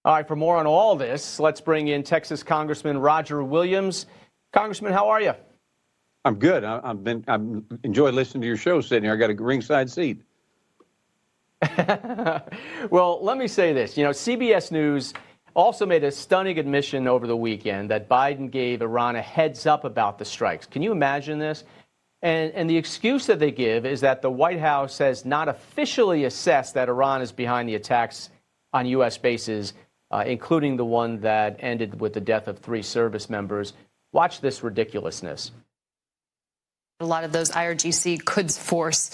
All right, for more on all this, let's bring in Texas Congressman Roger Williams. Congressman, how are you? I'm good. I'm enjoyed listening to your show sitting here. I got a ringside seat. Well, let me say this. CBS News also made a stunning admission over the weekend that Biden gave Iran a heads up about the strikes. Can you imagine this? And the excuse that they give is that the White House has not officially assessed that Iran is behind the attacks on U.S. bases, including the one that ended with the death of 3 service members. Watch this ridiculousness. A lot of those IRGC Quds Force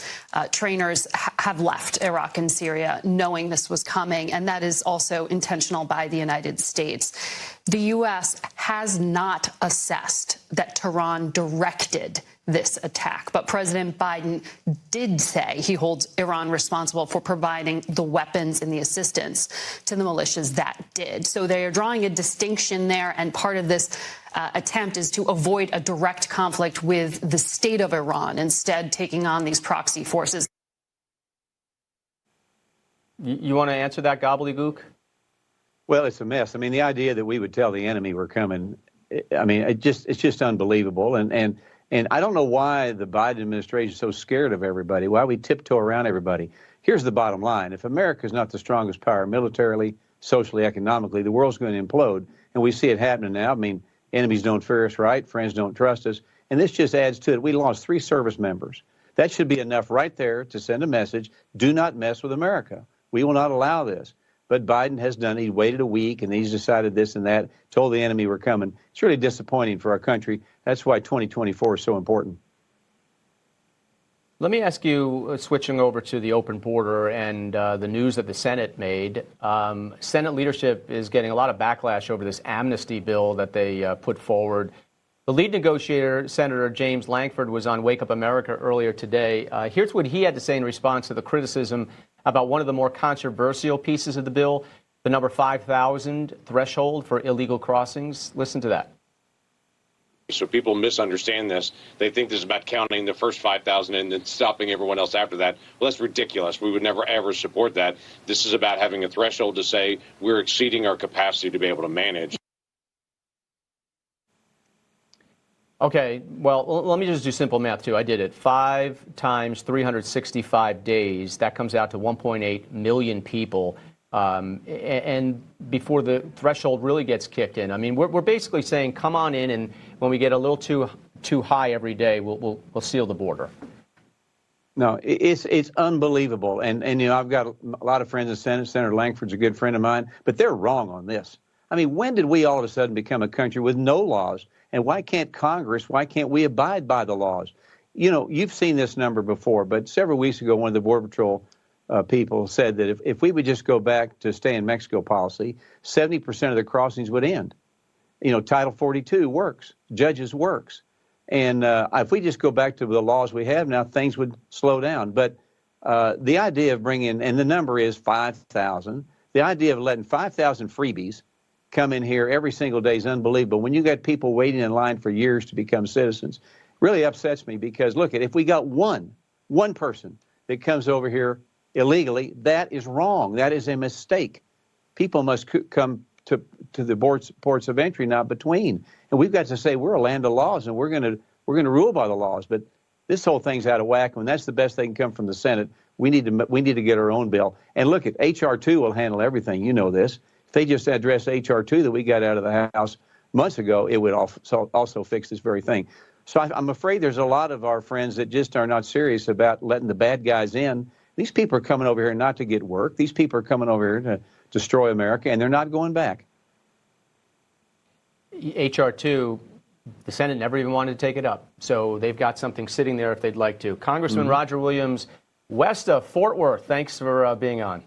trainers have left Iraq and Syria knowing this was coming, and that is also intentional by the United States. The U.S. has not assessed that Tehran directed this attack, but President Biden did say he holds Iran responsible for providing the weapons and the assistance to the militias that did. So they are drawing a distinction there, and part of this attempt is to avoid a direct conflict with the state of Iran, instead taking on these proxy forces. You want to answer that gobbledygook? Well, it's a mess. I mean, the idea that we would tell the enemy we're coming, I mean, it's just unbelievable. And I don't know why the Biden administration is so scared of everybody, why we tiptoe around everybody. Here's the bottom line. If America is not the strongest power militarily, socially, economically, the world's going to implode. And we see it happening now. I mean, enemies don't fear us, right? Friends don't trust us. And this just adds to it. We lost 3 service members. That should be enough right there to send a message. Do not mess with America. We will not allow this. But Biden has done it. He waited a week, and he's decided this and that, told the enemy we're coming. It's really disappointing for our country. That's why 2024 is so important. Let me ask you, switching over to the open border and the news that the Senate made. Senate leadership is getting a lot of backlash over this amnesty bill that they put forward. The lead negotiator, Senator James Lankford, was on Wake Up America earlier today. Here's what he had to say in response to the criticism about one of the more controversial pieces of the bill, the number 5,000 threshold for illegal crossings. Listen to that. So people misunderstand this. They think this is about counting the first 5,000 and then stopping everyone else after that. Well, that's ridiculous. We would never, ever support that. This is about having a threshold to say we're exceeding our capacity to be able to manage. Okay, well, let me just do simple math, too. I did it. 5 times 365 days, that comes out to 1.8 million people. And before the threshold really gets kicked in, I mean, we're basically saying, come on in, and when we get a little too high every day, we'll seal the border. No, it's unbelievable. And I've got a lot of friends in the Senate. Senator Lankford's a good friend of mine, but they're wrong on this. I mean, when did we all of a sudden become a country with no laws? And why can't why can't we abide by the laws? You've seen this number before, but several weeks ago, one of the Border Patrol people said that if we would just go back to stay in Mexico policy, 70% of the crossings would end. Title 42 works, judges works. And if we just go back to the laws we have now, things would slow down. But the idea of bringing, and the number is 5,000, the idea of letting 5,000 freebies come in here every single day is unbelievable. When you got people waiting in line for years to become citizens, really upsets me because, look, if we got one person that comes over here illegally, that is wrong. That is a mistake. People must come to the ports of entry, not between. And we've got to say we're a land of laws, and we're going to rule by the laws. But this whole thing's out of whack. When that's the best they can come from the Senate, we need to get our own bill. And look, at H.R. 2 will handle everything. You know this. If they just address H.R. 2 that we got out of the House months ago, it would also fix this very thing. So I'm afraid there's a lot of our friends that just are not serious about letting the bad guys in. These people are coming over here not to get work. These people are coming over here to destroy America, and they're not going back. H.R. 2, the Senate never even wanted to take it up. So they've got something sitting there if they'd like to. Congressman Roger Williams, west of Fort Worth, thanks for being on.